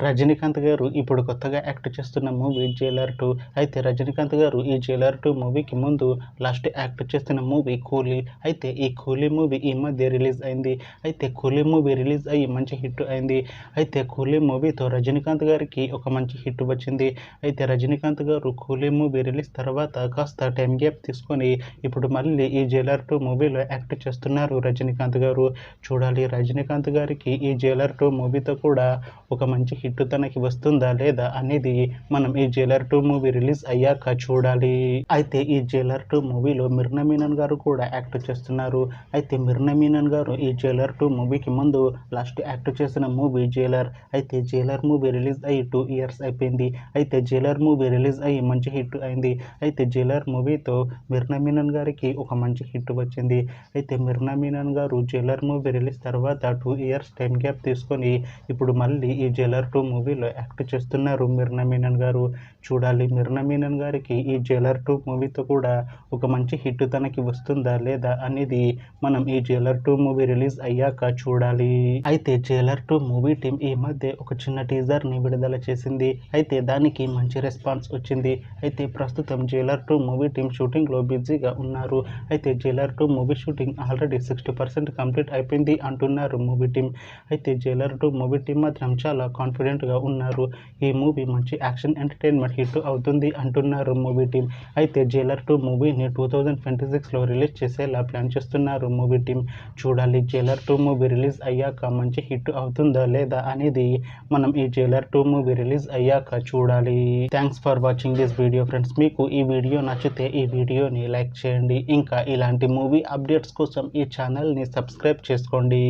రజనీకాంత్ గారు ఇప్పుడు కొత్తగా యాక్ట్ చేస్తున్న మూవీ జైలర్ 2. అయితే రజనీకాంత్ గారు ఈ జైలర్ 2 మూవీకి ముందు లాస్ట్ యాక్ట్ చేస్తున్న మూవీ కూలీ. అయితే ఈ కూలీ మూవీ ఈ మధ్య రిలీజ్ అయింది. అయితే కూలీ మూవీ రిలీజ్ అయ్యి మంచి హిట్ అయింది. అయితే కూలీ మూవీతో రజనీకాంత్ గారికి ఒక మంచి హిట్ వచ్చింది. అయితే రజనీకాంత్ గారు కూలీ మూవీ రిలీజ్ తర్వాత కాస్త టైం గ్యాప్ తీసుకొని ఇప్పుడు మళ్ళీ ఈ జైలర్ 2 మూవీలో యాక్ట్ చేస్తున్నారు రజనీకాంత్ గారు. చూడాలి రజనీకాంత్ గారికి ఈ జైలర్ 2 మూవీతో కూడా ఒక మంచి హిట్ తనకి వస్తుందా లేదా అనేది మనం ఈ జైలర్ 2 మూవీ రిలీజ్ అయ్యాక చూడాలి. అయితే ఈ జైలర్ 2 మూవీలో మిర్నా మీనన్ గారు కూడా యాక్ట్ చేస్తున్నారు. అయితే మిర్నా మీనన్ గారు ఈ జైలర్ 2 మూవీకి ముందు లాస్ట్ యాక్ట్ చేసిన మూవీ జైలర్. అయితే జైలర్ మూవీ రిలీజ్ అయ్యి 2 ఇయర్స్ అయిపోయింది. అయితే జైలర్ మూవీ రిలీజ్ అయ్యి మంచి హిట్ అయింది. అయితే జైలర్ మూవీతో మిర్నా మీనన్ గారికి ఒక మంచి హిట్ వచ్చింది. అయితే మిర్నా మీనన్ గారు జైలర్ మూవీ రిలీజ్ తర్వాత 2 ఇయర్స్ టైం గ్యాప్ తీసుకొని ఇప్పుడు మళ్ళీ ఈ జైలర్ 2 మూవీలో యాక్ట్ చేస్తున్నారు మిర్నా మీనన్ గారు. చూడాలి మిర్నా మీనన్ గారికి ఈ జైలర్ 2 మూవీతో కూడా ఒక మంచి హిట్ తనకి వస్తుందా లేదా అనేది మనం ఈ జైలర్ 2 మూవీ రిలీజ్ అయ్యాక చూడాలి. అయితే జైలర్ 2 మూవీ టీం ఈ మధ్య ఒక చిన్న టీజర్ని విడుదల చేసింది. అయితే దానికి మంచి రెస్పాన్స్ వచ్చింది. అయితే ప్రస్తుతం జైలర్ 2 మూవీ టీం షూటింగ్లో బిజీగా ఉన్నారు. అయితే Jailer 2 movie shooting already 60% complete అయిపోయింది అంటున్నారు మూవీ టీం. అయితే జైలర్ 2 మూవీ టీం మాత్రం చాలా కాన్ఫిడెంట్గా ఉన్నారు. ఈ మూవీ మంచి యాక్షన్ ఎంటర్టైన్మెంట్ హిట్ అవుతుంది అంటున్నారు మూవీ టీం. అయితే జైలర్ 2 మూవీని 2026లో రిలీజ్ చేసేలా ప్లాన్ చేస్తున్నారు మూవీ టీం. చూడాలి జైలర్ 2 మూవీ రిలీజ్ అయ్యాక మంచి హిట్ అవుతుందా లేదా అనేది మనం ఈ జైలర్ 2 మూవీ రిలీజ్ అయ్యాక చూడాలి. Thanks for watching this video friends. మీకు ఈ వీడియో నచ్చితే ఈ వీడియోని లైక్ చేయండి. ఇంకా ఇలాంటి మూవీ అప్డేట్స్ కోసం ఈ ఛానల్ని సబ్స్క్రైబ్ చేసుకోండి.